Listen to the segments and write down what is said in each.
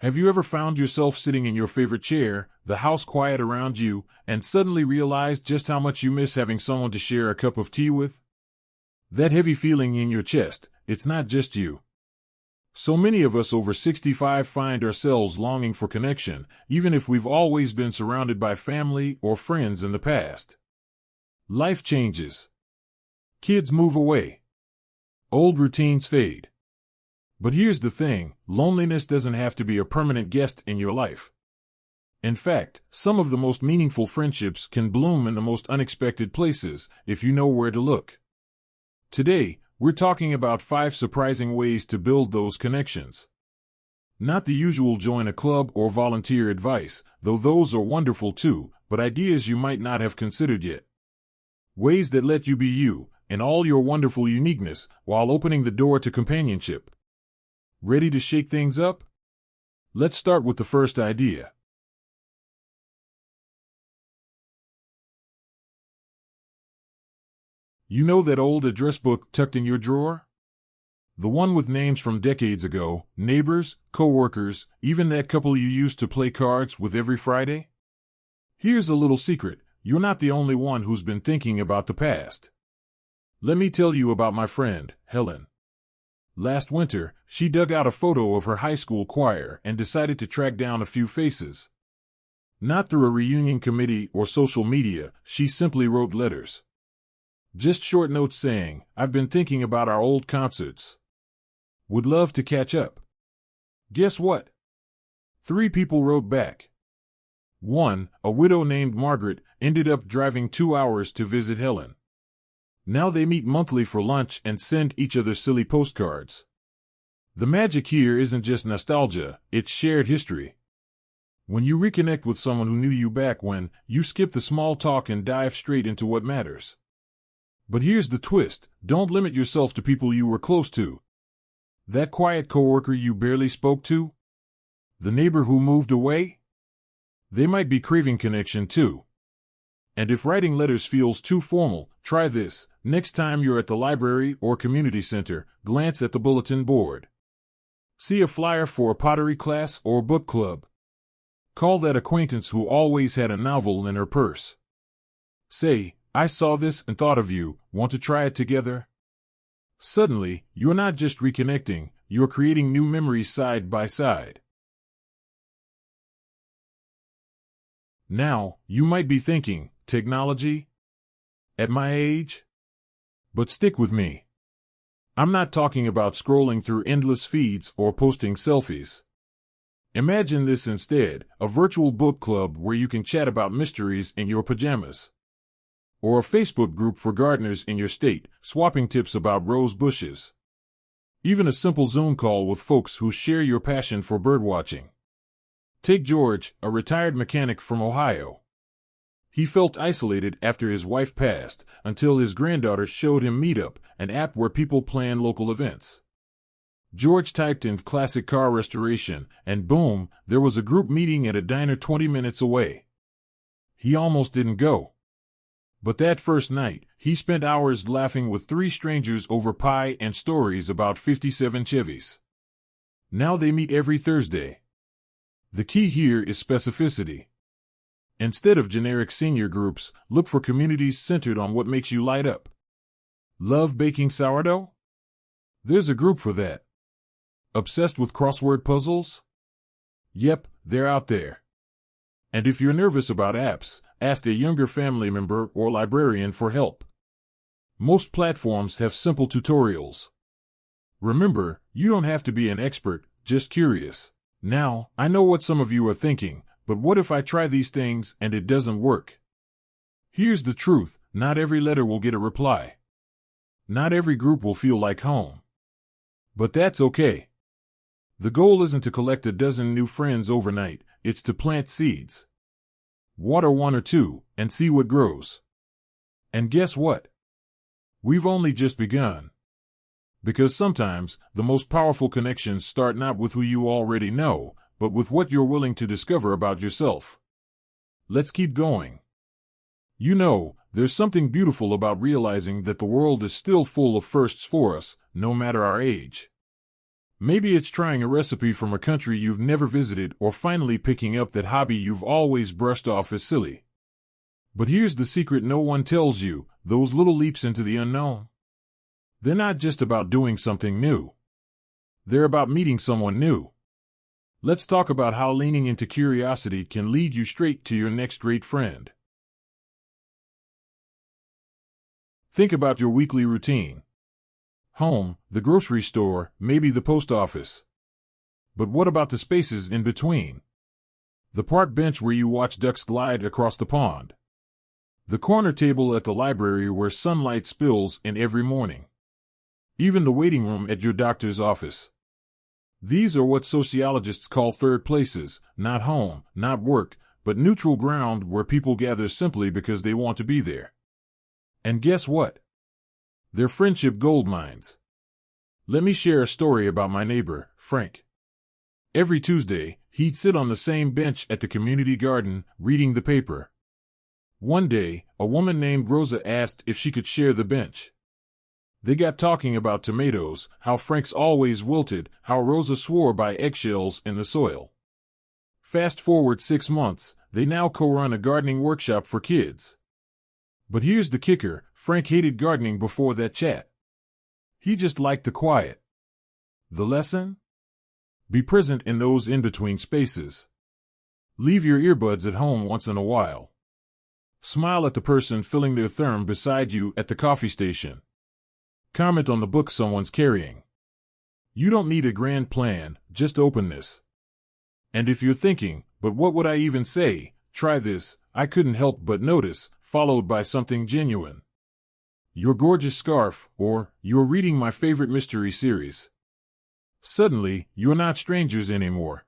Have you ever found yourself sitting in your favorite chair, the house quiet around you, and suddenly realized just how much you miss having someone to share a cup of tea with? That heavy feeling in your chest, it's not just you. So many of us over 65 find ourselves longing for connection, even if we've always been surrounded by family or friends in the past. Life changes. Kids move away. Old routines fade. But here's the thing, loneliness doesn't have to be a permanent guest in your life. In fact, some of the most meaningful friendships can bloom in the most unexpected places, if you know where to look. Today, we're talking about 5 surprising ways to build those connections. Not the usual join a club or volunteer advice, though those are wonderful too, but ideas you might not have considered yet. Ways that let you be you, in all your wonderful uniqueness, while opening the door to companionship. Ready to shake things up? Let's start with the first idea. You know that old address book tucked in your drawer? The one with names from decades ago, neighbors, coworkers, even that couple you used to play cards with every Friday? Here's a little secret, you're not the only one who's been thinking about the past. Let me tell you about my friend, Helen. Last winter, she dug out a photo of her high school choir and decided to track down a few faces. Not through a reunion committee or social media, she simply wrote letters. Just short notes saying, "I've been thinking about our old concerts. Would love to catch up." Guess what? 3 people wrote back. 1, a widow named Margaret, ended up driving 2 hours to visit Helen. Now they meet monthly for lunch and send each other silly postcards. The magic here isn't just nostalgia, it's shared history. When you reconnect with someone who knew you back when, you skip the small talk and dive straight into what matters. But here's the twist, don't limit yourself to people you were close to. That quiet coworker you barely spoke to? The neighbor who moved away? They might be craving connection too. And if writing letters feels too formal, try this. Next time you're at the library or community center, glance at the bulletin board. See a flyer for a pottery class or book club. Call that acquaintance who always had a novel in her purse. Say, "I saw this and thought of you, want to try it together?" Suddenly, you're not just reconnecting, you're creating new memories side by side. Now, you might be thinking, technology? At my age? But stick with me. I'm not talking about scrolling through endless feeds or posting selfies. Imagine this instead, a virtual book club where you can chat about mysteries in your pajamas. Or a Facebook group for gardeners in your state, swapping tips about rose bushes. Even a simple Zoom call with folks who share your passion for birdwatching. Take George, a retired mechanic from Ohio. He felt isolated after his wife passed, until his granddaughter showed him Meetup, an app where people plan local events. George typed in classic car restoration, and boom, there was a group meeting at a diner 20 minutes away. He almost didn't go. But that first night, he spent hours laughing with 3 strangers over pie and stories about 57 Chevys. Now they meet every Thursday. The key here is specificity. Instead of generic senior groups, look for communities centered on what makes you light up. Love baking sourdough? There's a group for that. Obsessed with crossword puzzles? Yep, they're out there. And if you're nervous about apps, ask a younger family member or librarian for help. Most platforms have simple tutorials. Remember, you don't have to be an expert, just curious. Now, I know what some of you are thinking, but what if I try these things and it doesn't work? Here's the truth, not every letter will get a reply. Not every group will feel like home. But that's okay. The goal isn't to collect a dozen new friends overnight, it's to plant seeds. Water 1 or 2, and see what grows. And guess what? We've only just begun. Because sometimes, the most powerful connections start not with who you already know, but with what you're willing to discover about yourself. Let's keep going. You know, there's something beautiful about realizing that the world is still full of firsts for us, no matter our age. Maybe it's trying a recipe from a country you've never visited or finally picking up that hobby you've always brushed off as silly. But here's the secret no one tells you, those little leaps into the unknown. They're not just about doing something new. They're about meeting someone new. Let's talk about how leaning into curiosity can lead you straight to your next great friend. Think about your weekly routine. Home, the grocery store, maybe the post office. But what about the spaces in between? The park bench where you watch ducks glide across the pond. The corner table at the library where sunlight spills in every morning. Even the waiting room at your doctor's office. These are what sociologists call third places, not home, not work, but neutral ground where people gather simply because they want to be there. And guess what? They're friendship gold mines. Let me share a story about my neighbor, Frank. Every Tuesday, he'd sit on the same bench at the community garden, reading the paper. One day, a woman named Rosa asked if she could share the bench. They got talking about tomatoes, how Frank's always wilted, how Rosa swore by eggshells in the soil. Fast forward 6 months, they now co-run a gardening workshop for kids. But here's the kicker, Frank hated gardening before that chat. He just liked the quiet. The lesson? Be present in those in-between spaces. Leave your earbuds at home once in a while. Smile at the person filling their therm beside you at the coffee station. Comment on the book someone's carrying. You don't need a grand plan, just openness. And if you're thinking, but what would I even say? Try this, I couldn't help but notice, followed by something genuine. Your gorgeous scarf, or, you're reading my favorite mystery series. Suddenly, you're not strangers anymore.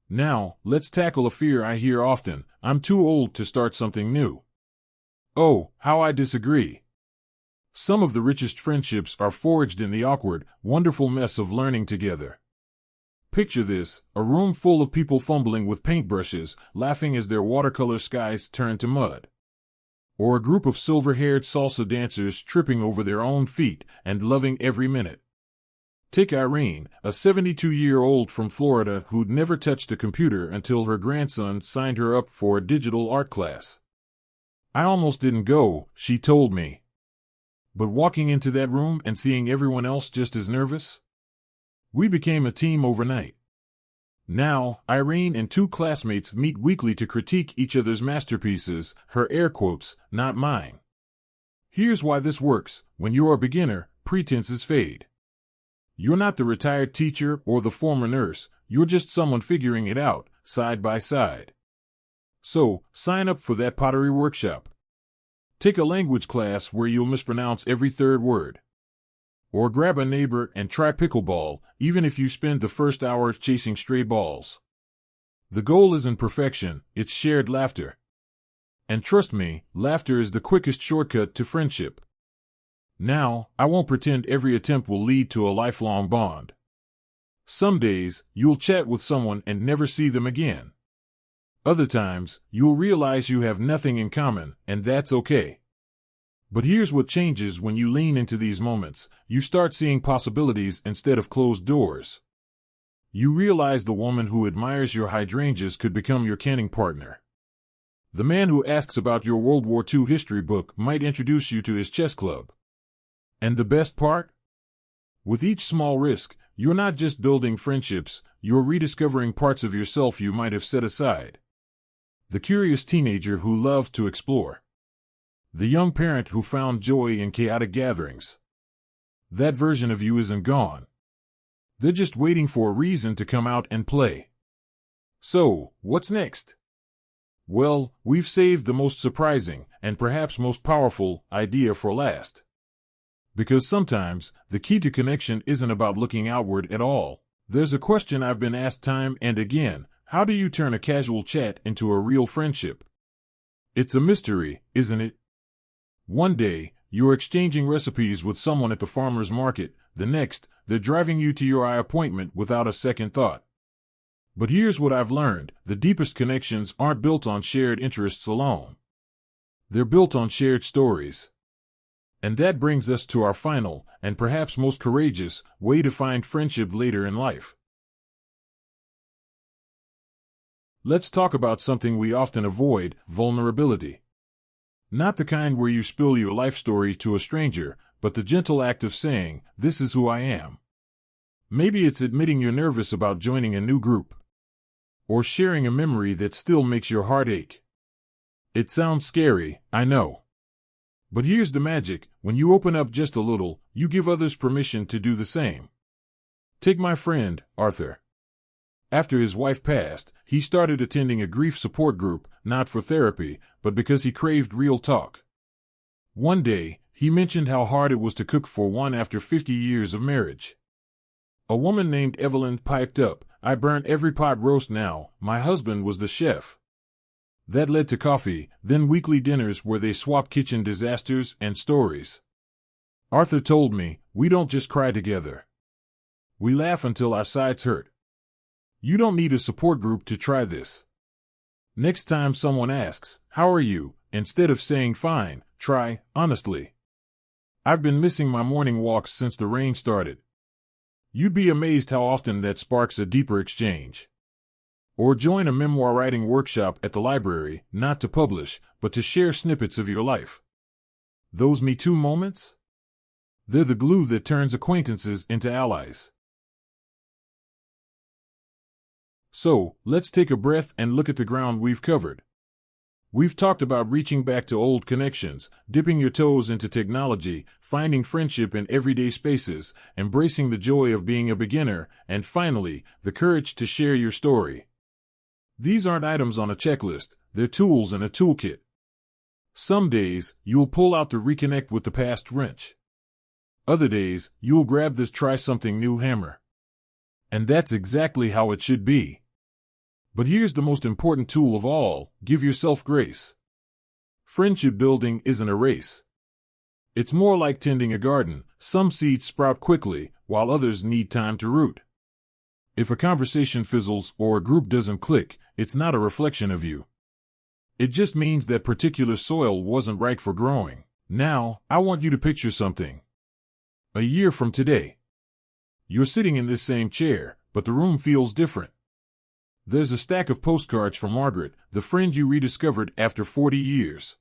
Now, let's tackle a fear I hear often, I'm too old to start something new. Oh, how I disagree. Some of the richest friendships are forged in the awkward, wonderful mess of learning together. Picture this, a room full of people fumbling with paintbrushes, laughing as their watercolor skies turn to mud. Or a group of silver-haired salsa dancers tripping over their own feet and loving every minute. Take Irene, a 72-year-old from Florida who'd never touched a computer until her grandson signed her up for a digital art class. I almost didn't go, she told me. But walking into that room and seeing everyone else just as nervous? We became a team overnight. Now, Irene and 2 classmates meet weekly to critique each other's masterpieces, her air quotes, not mine. Here's why this works. When you're a beginner, pretenses fade. You're not the retired teacher or the former nurse, you're just someone figuring it out, side by side. So, sign up for that pottery workshop. Take a language class where you'll mispronounce every third word. Or grab a neighbor and try pickleball, even if you spend the first hour chasing stray balls. The goal isn't perfection, it's shared laughter. And trust me, laughter is the quickest shortcut to friendship. Now, I won't pretend every attempt will lead to a lifelong bond. Some days, you'll chat with someone and never see them again. Other times, you'll realize you have nothing in common, and that's okay. But here's what changes when you lean into these moments. You start seeing possibilities instead of closed doors. You realize the woman who admires your hydrangeas could become your canning partner. The man who asks about your World War II history book might introduce you to his chess club. And the best part? With each small risk, you're not just building friendships, you're rediscovering parts of yourself you might have set aside. The curious teenager who loved to explore. The young parent who found joy in chaotic gatherings. That version of you isn't gone. They're just waiting for a reason to come out and play. So, what's next? Well, we've saved the most surprising, and perhaps most powerful, idea for last. Because sometimes, the key to connection isn't about looking outward at all. There's a question I've been asked time and again, how do you turn a casual chat into a real friendship? It's a mystery, isn't it? One day, you're exchanging recipes with someone at the farmer's market, the next, they're driving you to your eye appointment without a second thought. But here's what I've learned, the deepest connections aren't built on shared interests alone. They're built on shared stories. And that brings us to our final, and perhaps most courageous, way to find friendship later in life. Let's talk about something we often avoid: vulnerability. Not the kind where you spill your life story to a stranger, but the gentle act of saying, "This is who I am." Maybe it's admitting you're nervous about joining a new group, or sharing a memory that still makes your heart ache. It sounds scary, I know. But here's the magic: when you open up just a little, you give others permission to do the same. Take my friend, Arthur. After his wife passed, he started attending a grief support group, not for therapy, but because he craved real talk. One day, he mentioned how hard it was to cook for one after 50 years of marriage. A woman named Evelyn piped up, "I burnt every pot roast now, my husband was the chef." That led to coffee, then weekly dinners where they swapped kitchen disasters and stories. Arthur told me, "We don't just cry together. We laugh until our sides hurt." You don't need a support group to try this. Next time someone asks, "How are you?" instead of saying "Fine," try, "Honestly, I've been missing my morning walks since the rain started." You'd be amazed how often that sparks a deeper exchange. Or join a memoir writing workshop at the library, not to publish, but to share snippets of your life. Those Me Too moments? They're the glue that turns acquaintances into allies. So, let's take a breath and look at the ground we've covered. We've talked about reaching back to old connections, dipping your toes into technology, finding friendship in everyday spaces, embracing the joy of being a beginner, and finally, the courage to share your story. These aren't items on a checklist, they're tools in a toolkit. Some days, you'll pull out the reconnect with the past wrench. Other days, you'll grab this try something new hammer. And that's exactly how it should be. But here's the most important tool of all: give yourself grace. Friendship building isn't a race. It's more like tending a garden. Some seeds sprout quickly, while others need time to root. If a conversation fizzles or a group doesn't click, it's not a reflection of you. It just means that particular soil wasn't right for growing. Now, I want you to picture something. A year from today. You're sitting in this same chair, but the room feels different. There's a stack of postcards from Margaret, the friend you rediscovered after 40 years.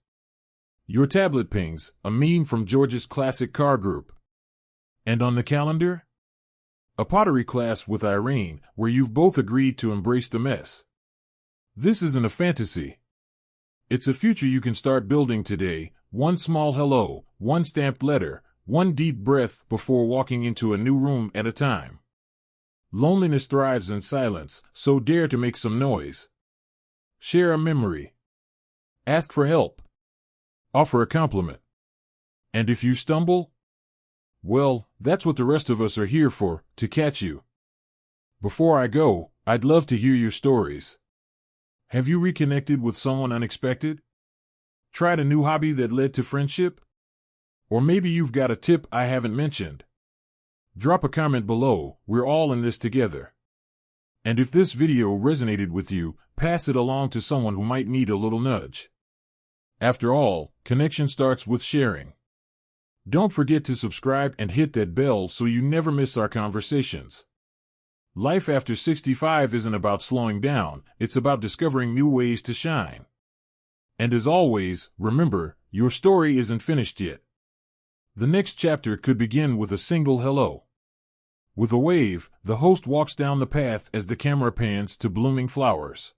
Your tablet pings, a meme from George's classic car group. And on the calendar? A pottery class with Irene, where you've both agreed to embrace the mess. This isn't a fantasy. It's a future you can start building today: one small hello, one stamped letter, one deep breath before walking into a new room at a time. Loneliness thrives in silence, so dare to make some noise. Share a memory. Ask for help. Offer a compliment. And if you stumble, well, that's what the rest of us are here for, to catch you. Before I go, I'd love to hear your stories. Have you reconnected with someone unexpected? Tried a new hobby that led to friendship? Or maybe you've got a tip I haven't mentioned. Drop a comment below. We're all in this together. And if this video resonated with you, pass it along to someone who might need a little nudge. After all, connection starts with sharing. Don't forget to subscribe and hit that bell so you never miss our conversations. Life after 65 isn't about slowing down, it's about discovering new ways to shine. And as always, remember, your story isn't finished yet. The next chapter could begin with a single hello. With a wave, the host walks down the path as the camera pans to blooming flowers.